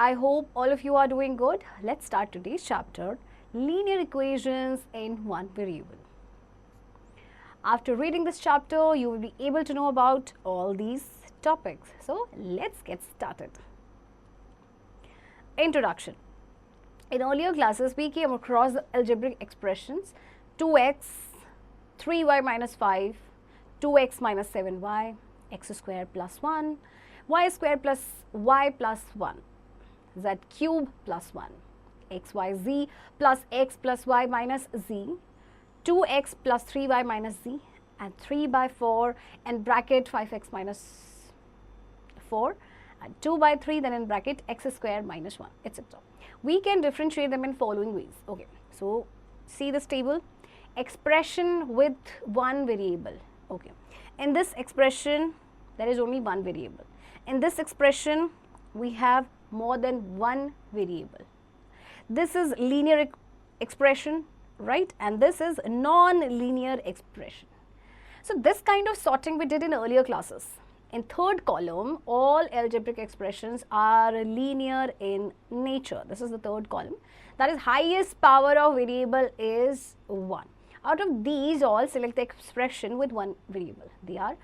I hope all of you are doing good. Let's start today's chapter, linear equations in one variable. After reading this chapter, you will be able to know about all these topics. So let's get started. Introduction. In earlier classes, we came across the algebraic expressions 2x, 3y minus 5, 2x minus 7y, x square plus 1, y square plus y plus 1, z cube plus 1, xyz plus x plus y minus z, 2x plus 3y minus z, and 3 by 4 and bracket 5x minus 4, and 2 by 3 then in bracket x square minus 1, etc. We can differentiate them in following ways. Okay, so see this table, expression with one variable. Okay, in this expression there is only one variable. In this expression we have more than one variable. This is linear expression, right? And this is non-linear expression. So this kind of sorting we did in earlier classes. In third column, all algebraic expressions are linear in nature. This is the third column. That is, highest power of variable is 1. Out of these all, select the expression with one variable. They are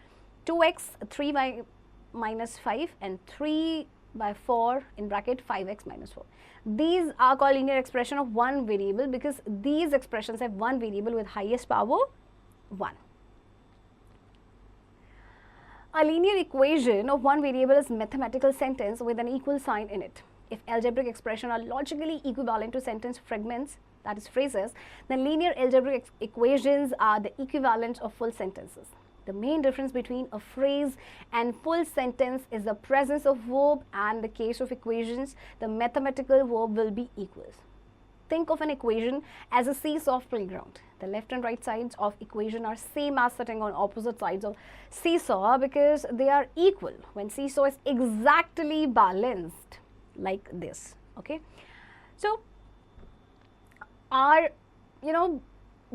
2x, 3y minus 5 and 3 by 4 in bracket 5x minus 4. These are called linear expression of one variable because these expressions have one variable with highest power 1. A linear equation of one variable is a mathematical sentence with an equal sign in it. If algebraic expressions are logically equivalent to sentence fragments, that is phrases, then linear algebraic equations are the equivalent of full sentences. The main difference between a phrase and full sentence is the presence of verb, and in the case of equations, the mathematical verb will be equals. Think of an equation as a seesaw playground. The left and right sides of equation are same as sitting on opposite sides of seesaw because they are equal when seesaw is exactly balanced like this. Okay, so our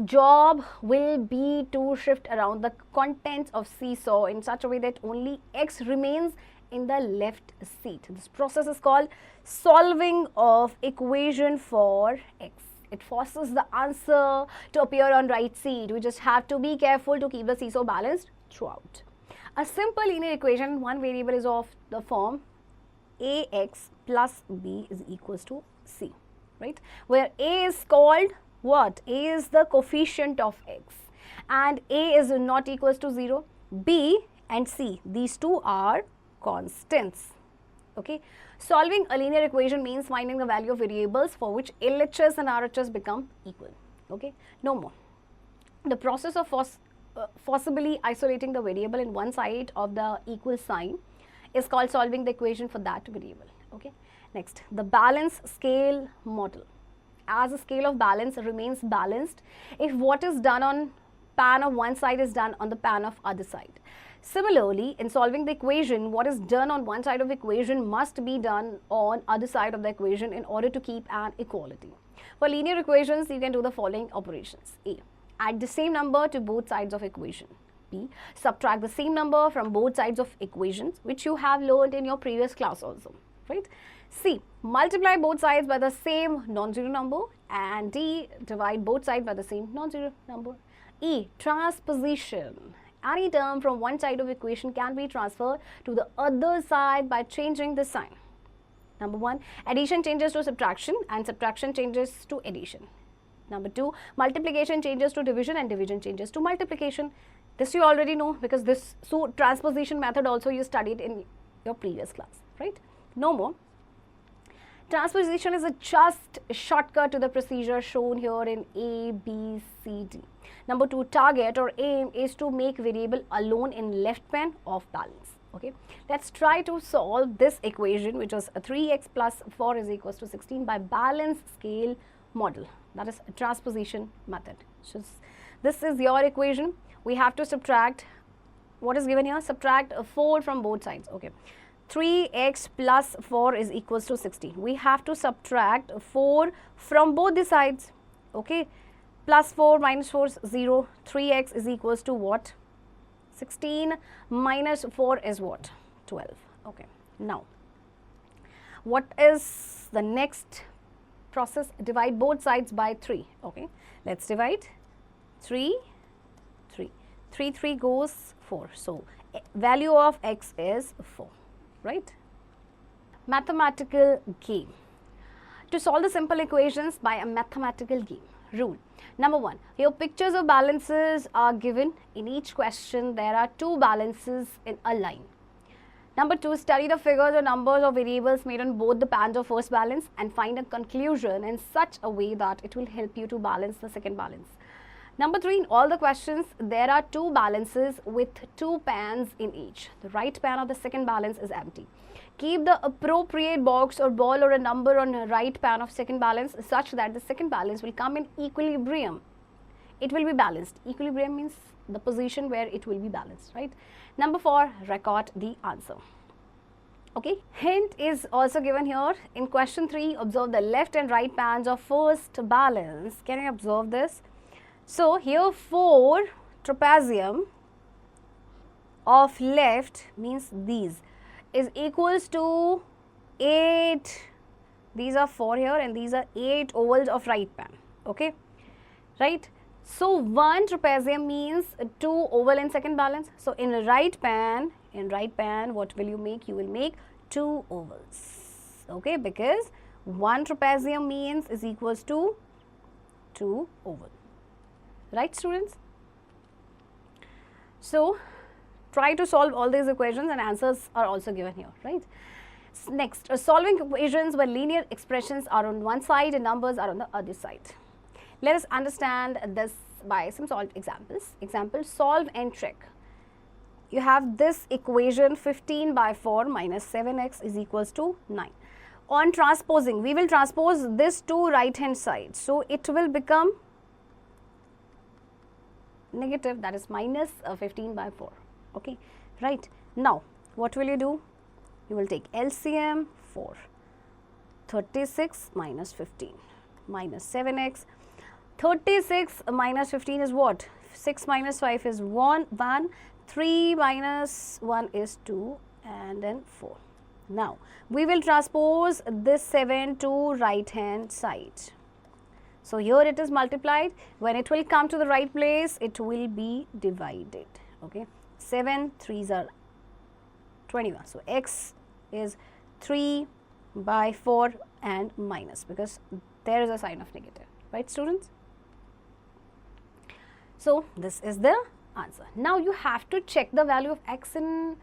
job will be to shift around the contents of seesaw in such a way that only x remains in the left seat. This process is called solving of equation for x. It forces the answer to appear on right seat. We just have to be careful to keep the seesaw balanced throughout. A simple linear equation, one variable, is of the form ax plus b is equals to c, right? Where a is called what? A is the coefficient of x and a is not equals to 0. B and c, these two are constants. Okay, solving a linear equation means finding the value of variables for which LHS and RHS become equal. Okay, no more. The process of forcibly isolating the variable in one side of the equal sign is called solving the equation for that variable. Okay, next, the balance scale model. As a scale of balance remains balanced if what is done on pan of one side is done on the pan of other side. Similarly, in solving the equation, what is done on one side of the equation must be done on other side of the equation in order to keep an equality. For linear equations, you can do the following operations. A. Add the same number to both sides of equation. B. Subtract the same number from both sides of equations, which you have learned in your previous class also, right? C. Multiply both sides by the same non-zero number. And D. Divide both sides by the same non-zero number. E. Transposition. Any term from one side of equation can be transferred to the other side by changing the sign. Number 1, addition changes to subtraction and subtraction changes to addition. Number 2, multiplication changes to division and division changes to multiplication. This you already know because this transposition method also you studied in your previous class, right? No more. Transposition is just a shortcut to the procedure shown here in A, B, C, D. Number 2, target or aim is to make variable alone in left pan of balance. Okay, let's try to solve this equation, which is 3x plus 4 is equals to 16 by balance scale model. That is a transposition method. So this is your equation. We have to subtract what is given here. Subtract 4 from both sides. Okay. 3x plus 4 is equals to 16. We have to subtract 4 from both the sides. Okay, plus 4 minus 4 is 0. 3x is equals to what? 16 minus 4 is what? 12. Okay, now What is the next process? Divide both sides by 3. Okay, let's divide 3, 3. 3, 3 goes 4. So, value of x is 4, right? Mathematical game. To solve the simple equations by a mathematical game. Rule. Number 1. Here pictures of balances are given. In each question, there are 2 balances in a line. Number 2. Study the figures or numbers of variables made on both the pans of first balance and find a conclusion in such a way that it will help you to balance the second balance. Number 3. In all the questions, there are 2 balances with 2 pans in each. The right pan of the second balance is empty. Keep the appropriate box or ball or a number on the right pan of second balance such that the second balance will come in equilibrium. It will be balanced. Equilibrium means the position where it will be balanced, right? Number 4, record the answer. Okay, hint is also given here. In question 3, observe the left and right pans of first balance. Can you observe this? So, here 4 trapezium of left means these is equals to 8, these are 4 here and these are 8 ovals of right pan, okay, right. So, 1 trapezium means 2 oval in second balance. So, in right pan, what will you make? You will make 2 ovals, okay, because 1 trapezium means is equals to 2 oval, right students? So, try to solve all these equations and answers are also given here, right? Next, solving equations where linear expressions are on one side and numbers are on the other side. Let us understand this by some solved examples. Example, solve and check. You have this equation 15 by 4 minus 7x is equals to 9. On transposing, we will transpose this to right hand side. So, it will become negative, that is minus 15 by 4. Okay, right. Now, what will you do? You will take LCM 4, 36 minus 15 minus 7x. 36 minus 15 is what? 6 minus 5 is 1, 3 minus 1 is 2 and then 4. Now, we will transpose this 7 to right hand side. So, here it is multiplied. When it will come to the right place, it will be divided. Okay. 7 3s are 21. So, x is 3 by 4 and minus because there is a sign of negative, right students? So, this is the answer. Now, you have to check the value of x in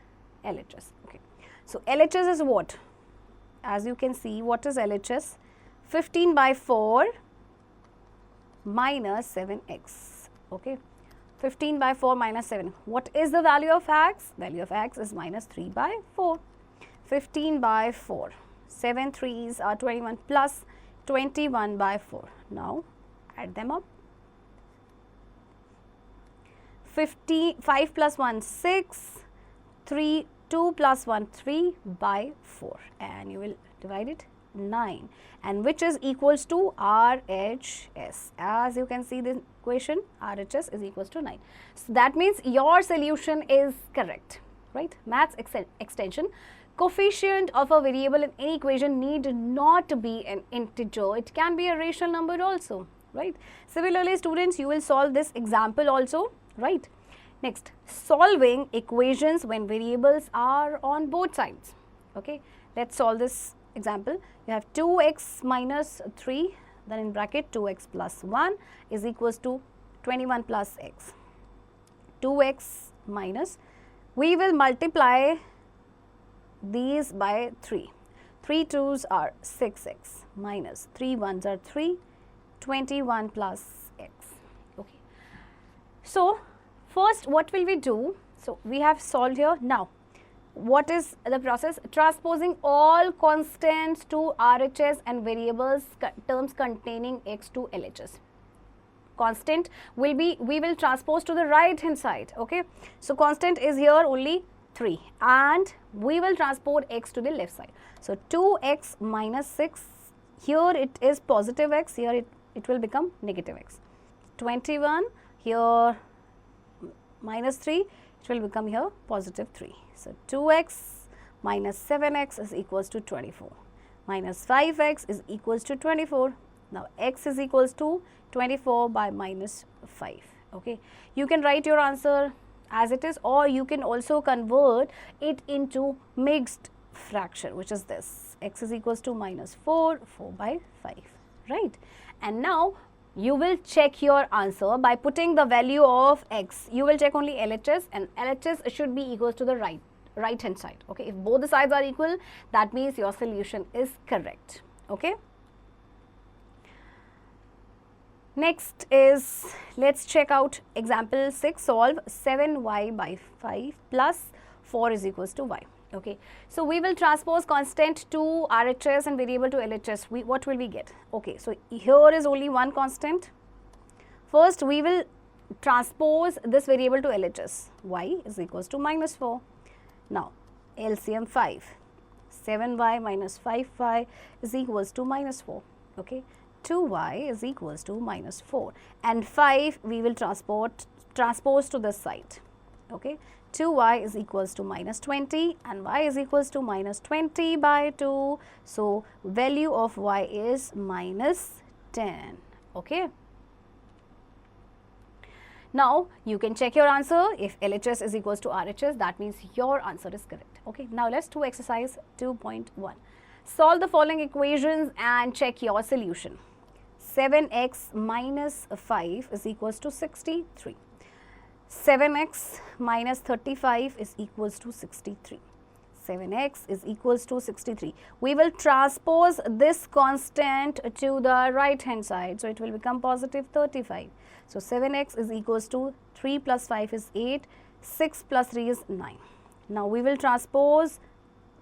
LHS. Okay. So, LHS is what? As you can see, what is LHS? 15 by 4 minus 7x. Okay. 15 by 4 minus 7. What is the value of x? Value of x is minus 3 by 4. 15 by 4. 7 3s are 21 plus 21 by 4. Now, add them up. 5 plus 1, 6. 2 plus 1, 3 by 4. And you will divide it 9. And which is equals to RHS. As you can see this equation, RHS is equals to 9. So, that means your solution is correct, right? Maths extension. Coefficient of a variable in any equation need not be an integer. It can be a rational number also, right? Similarly, students, you will solve this example also, right? Next, solving equations when variables are on both sides. Okay, let's solve this example. You have 2x minus 3, then in bracket 2x plus 1 is equals to 21 plus x. 2x minus, we will multiply these by 3. 3 2s are 6x minus 3 1s are 3, 21 plus x. Okay. So, first what will we do? So, we have solved here. Now, what is the process? Transposing all constants to RHS and variables terms containing x to LHS. Constant will be, we will transpose to the right hand side. Okay. So, constant is here only 3 and we will transpose x to the left side. So, 2x minus 6, here it is positive x, here it will become negative x. 21, here minus 3, it will become here positive 3. So, 2x minus 7x is equals to 24. minus 5x is equals to 24. Now x is equals to 24 by minus 5. Okay, you can write your answer as it is, or you can also convert it into mixed fraction, which is this: x is equals to minus 4 by 5, right? And now you will check your answer by putting the value of x. You will check only LHS, and LHS should be equals to the right hand side. Okay, if both the sides are equal, that means your solution is correct. Okay, next is, let's check out example 6. Solve 7y by 5 plus 4 is equals to y. Okay, so we will transpose constant to RHS and variable to LHS. What will we get? Okay, so here is only one constant. First we will transpose this variable to LHS. Y is equals to minus 4. Now LCM 5, 7y minus 5y is equals to minus 4. Okay, 2y is equals to minus 4, and 5 we will transpose to this side. Okay, 2y is equals to minus 20 and y is equals to minus 20 by 2. So value of y is minus 10. Okay, now you can check your answer. If LHS is equals to RHS, that means your answer is correct. Okay, now let's do exercise 2.1. Solve the following equations and check your solution. 7x minus 5 is equals to 63. 7x minus 35 is equals to 63. 7x is equals to 63. We will transpose this constant to the right hand side, so it will become positive 35. So 7x is equals to 3 plus 5 is 8, 6 plus 3 is 9. Now we will transpose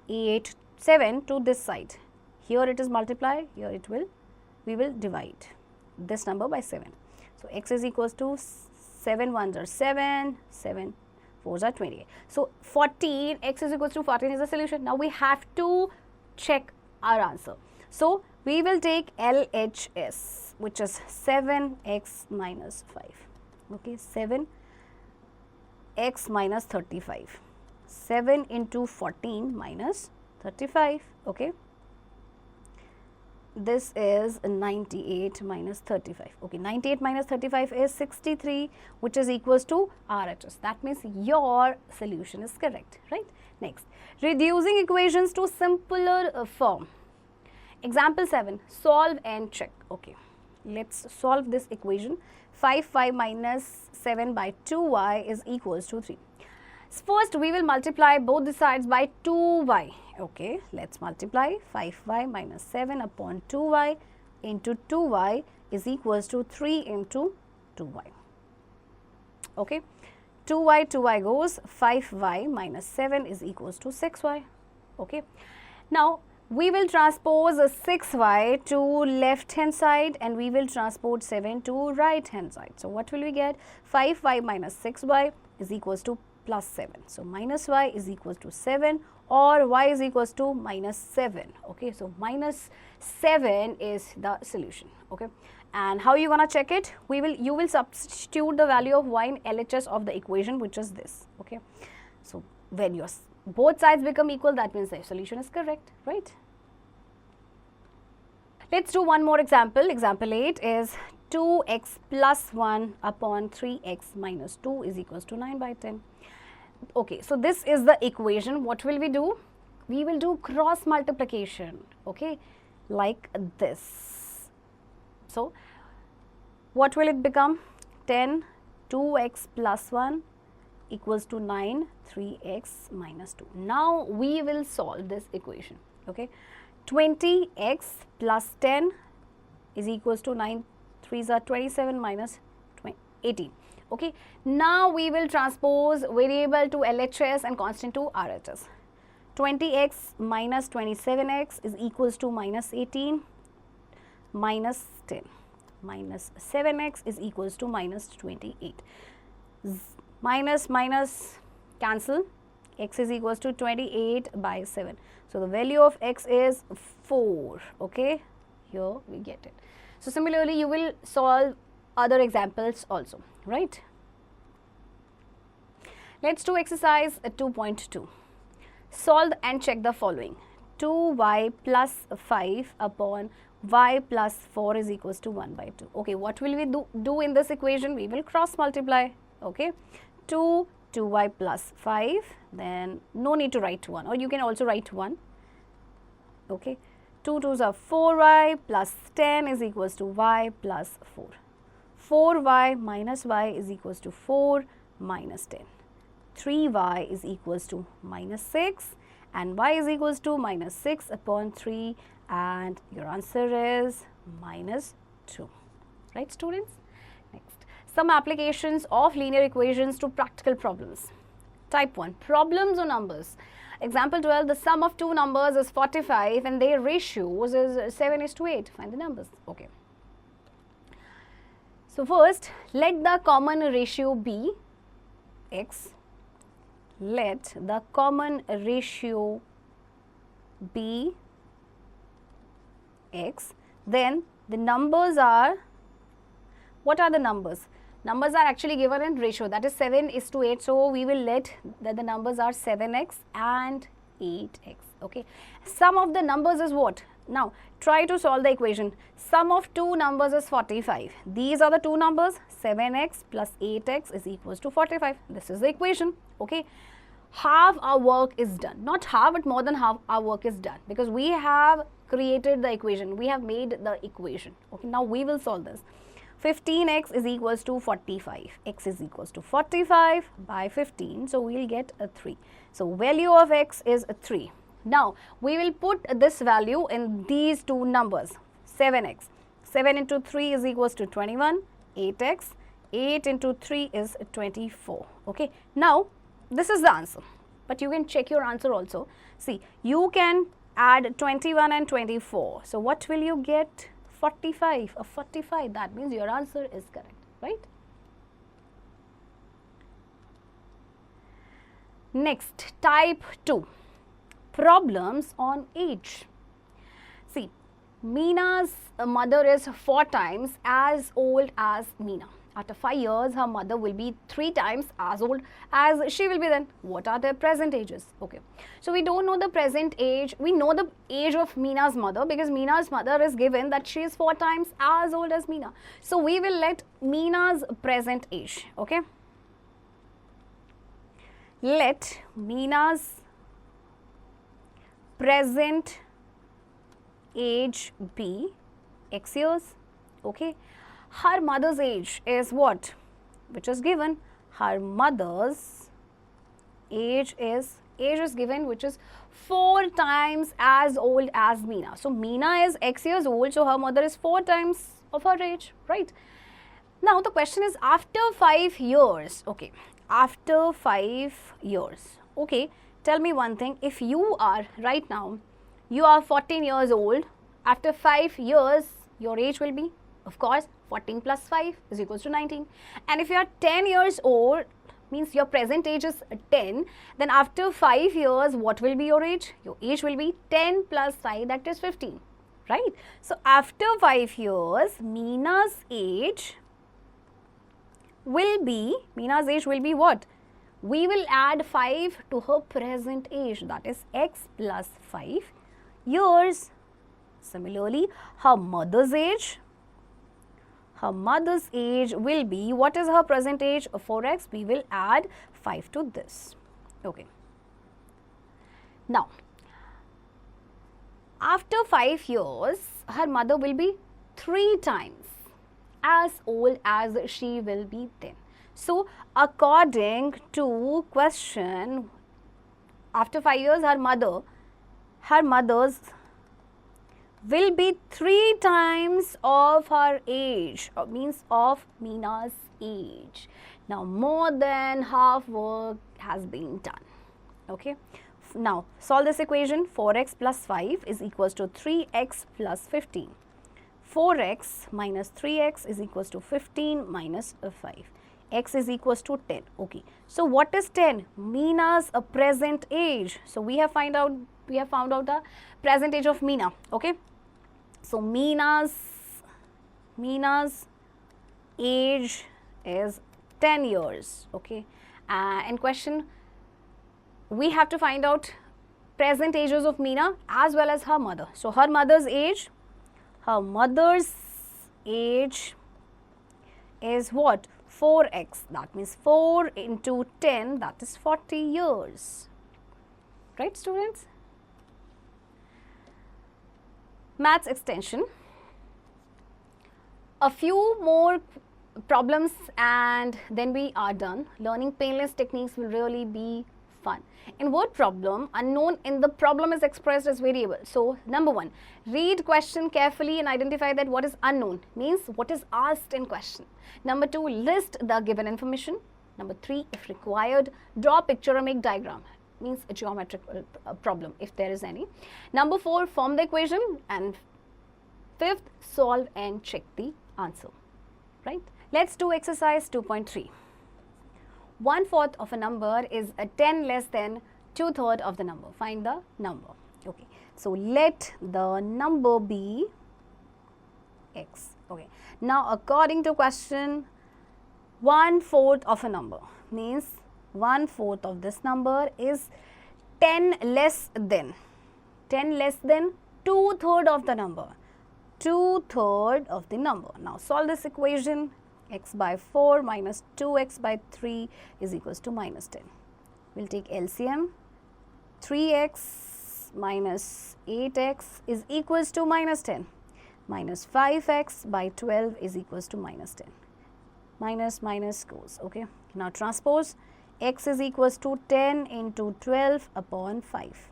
7 to this side. Here it is multiply, here we will divide this number by 7. So x is equals to 7 1s are 7, 7 4s are 28. So 14, x is equals to 14 is the solution. Now we have to check our answer. So we will take LHS, which is 7x minus 5. Okay, 7x minus 35. 7 into 14 minus 35. Okay, this is 98 minus 35. Okay, 98 minus 35 is 63, which is equals to RHS. That means your solution is correct, right? Next, reducing equations to simpler form. Example 7, solve and check. Okay, let's solve this equation. 5y minus 7 by 2y is equals to 3. First, we will multiply both the sides by 2y. Okay, let's multiply 5y minus 7 upon 2y into 2y is equals to 3 into 2y. Okay, 2y goes, 5y minus 7 is equals to 6y. Okay, now we will transpose 6y to left hand side and we will transpose 7 to right hand side. So what will we get? 5y minus 6y is equals to plus 7. So minus y is equals to 7, or y is equals to minus 7. Okay, so minus 7 is the solution. Okay, and how you gonna check it? You will substitute the value of y in LHS of the equation, which is this. Okay, so when both sides become equal, that means the solution is correct, right? Let's do one more example. Example 8 is 2x plus 1 upon 3x minus 2 is equals to 9 by 10. Okay, so this is the equation. What will we do? We will do cross multiplication, okay, like this. So what will it become? 10 2x plus 1 equals to 9 3x minus 2. Now we will solve this equation. Okay, 20x plus 10 is equals to 9 3s are 27 minus 18. Okay, now we will transpose variable to LHS and constant to RHS. 20x minus 27x is equals to minus 18 minus 10 minus 7x is equals to minus 28. Minus cancel, x is equals to 28 by 7. So the value of x is 4. Okay, here we get it. So similarly you will solve other examples also, right? Let's do exercise 2.2. Solve and check the following. 2y plus 5 upon y plus 4 is equals to 1 by 2. Okay, what will we do in this equation? We will cross multiply. Okay, 2y plus 5, then no need to write 1, or you can also write 1. Okay, 2 2s are 4y plus 10 is equals to y plus 4. 4y minus y is equals to 4 minus 10. 3y is equals to minus 6, and y is equals to minus 6 upon 3, and your answer is minus 2. Right, students? Next, some applications of linear equations to practical problems. Type 1, problems or numbers. Example 12, the sum of two numbers is 45 and their ratios is 7:8. Find the numbers. Okay. So first, let the common ratio be x. Let the common ratio be x. Then the numbers are, what are the numbers? Numbers are actually given in ratio, that is 7:8. So we will let that the numbers are 7x and 8x. Okay. Sum of the numbers is what? Now try to solve the equation. Sum of two numbers is 45. These are the two numbers. 7x plus 8x is equals to 45. This is the equation. Okay. Half our work is done. Not half, but more than half our work is done, because we have created the equation. We have made the equation. Okay. Now we will solve this. 15x is equals to 45. X is equals to 45 by 15. So we will get a 3. So value of x is a 3. Now we will put this value in these two numbers. 7x. 7 into 3 is equals to 21. 8x. 8 into 3 is 24. Okay. Now this is the answer. But you can check your answer also. See, you can add 21 and 24. So what will you get? 45, 45, that means your answer is correct, right? Next, type 2, problems on age. See, Meena's mother is 4 times as old as Meena. After 5 years, her mother will be 3 times as old as she will be then. What are their present ages? Okay. So we don't know the present age. We know the age of Meena's mother, because Meena's mother is given that she is 4 times as old as Meena. So we will let Meena's present age. Okay. Let Meena's present age be x years. Okay. Her mother's age is what? Which is given. Her mother's age is given, which is 4 times as old as Meena. So Meena is x years old, so her mother is 4 times of her age, right? Now the question is, after 5 years, okay, after 5 years, okay, tell me one thing. If you are right now, you are 14 years old, after 5 years, your age will be, of course, 14 plus 5 is equals to 19. And if you are 10 years old, means your present age is 10, then after 5 years, what will be your age? Your age will be 10 plus 5, that is 15, right? So after 5 years, Meena's age will be what? We will add 5 to her present age, that is x plus 5 years. Similarly, her mother's age will be, what is her present age? 4x. We will add 5 to this. Okay. Now, after 5 years, her mother will be 3 times as old as she will be then. So, according to question, after 5 years, her mother's will be 3 times of her age, or means of Meena's age. Now more than half work has been done. Okay. Now solve this equation. 4x plus 5 is equals to 3x plus 15. 4x minus 3x is equals to 15 minus 5. X is equals to 10. Okay. So what is 10? Meena's present age. So we have found out the present age of Meena. Okay. So Meena's age is 10 years. Okay. In question, we have to find out present ages of Meena as well as her mother. So her mother's age is what? 4x. That means 4 into 10, that is 40 years. Right, students? Maths extension. A few more problems and then we are done. Learning painless techniques will really be fun. In word problem, unknown in the problem is expressed as variable. So, number 1, read question carefully and identify that what is unknown, means what is asked in question. Number 2, list the given information. Number 3, if required, draw a picture or make diagram, means a geometrical problem if there is any. Number 4, form the equation, and 5th, solve and check the answer. Right? Let's do exercise 2.3. 1/4 of a number is a 10 less than 2/3 of the number. Find the number. Okay. So let the number be x. Okay. Now according to question, 1/4 of a number means 1/4 of this number is 10 less than 2/3 of the number. 2/3 of the number. Now solve this equation. X by 4 minus 2x by 3 is equals to minus 10. We'll take LCM. 3x minus 8x is equals to minus 10. Minus 5x by 12 is equals to minus 10. Minus goes. Okay. Now transpose. X is equals to 10 into 12 upon 5.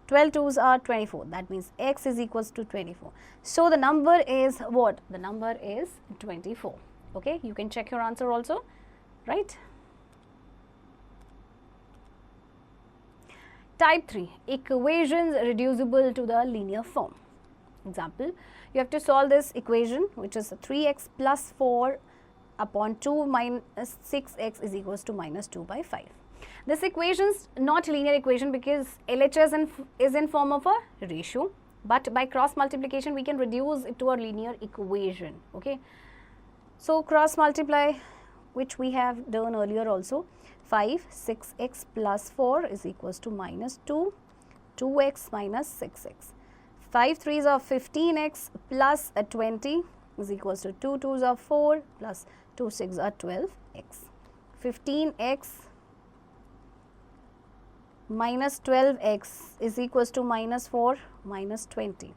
12 2s are 24. That means x is equals to 24. So the number is what? The number is 24. Okay, you can check your answer also, right? Type 3, equations reducible to the linear form. Example, you have to solve this equation, which is 3x plus 4 upon 2 minus 6x is equals to minus 2 by 5. This equation is not linear equation because LHS is in form of a ratio, but by cross multiplication we can reduce it to a linear equation. Okay, so cross multiply, which we have done earlier also. 5, 6x plus 4 is equals to minus 2, 2x minus 6x. 5 3s are 15x plus 20 is equals to 2 2s are 4 plus 2 6 are 12x. 15x minus 12x is equals to minus 4 minus 20.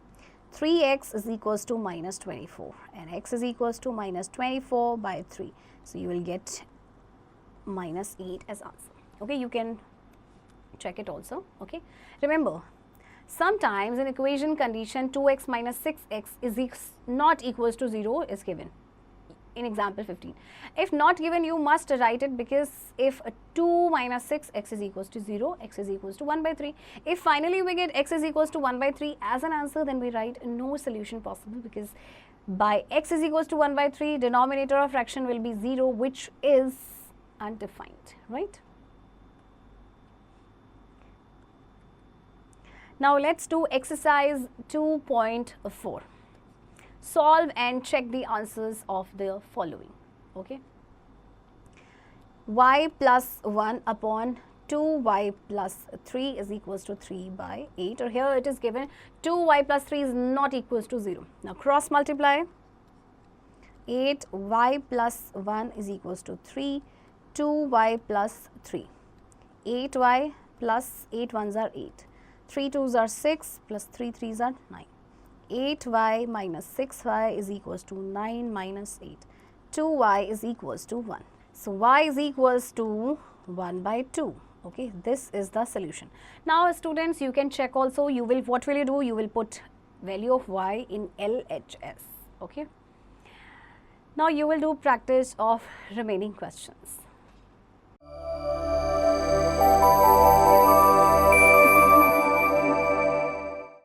3x is equals to minus 24 and x is equals to minus 24 by 3. So you will get minus 8 as answer. Okay, you can check it also. Okay, remember, sometimes in equation condition 2x minus 6x is not equals to 0 is given. In example 15. If not given, you must write it, because if 2 minus 6 x is equals to 0, x is equals to 1 by 3. If finally we get x is equals to 1 by 3 as an answer, then we write no solution possible, because by x is equals to 1 by 3, denominator of fraction will be 0, which is undefined, right? Now let's do exercise 2.4. Solve and check the answers of the following. Okay. Y plus 1 upon 2y plus 3 is equals to 3 by 8. Or here it is given 2y plus 3 is not equals to 0. Now cross multiply. 8y plus 1 is equals to 3. 2y plus 3. 8y plus 8 1s are 8. 3 2s are 6 plus 3 3s are 9. 8y minus 6y is equals to 9 minus 8. 2y is equals to 1. So y is equals to 1 by 2. Okay, this is the solution. Now students, you can check also. What will you do? You will put value of y in LHS. Okay. Now you will do practice of remaining questions.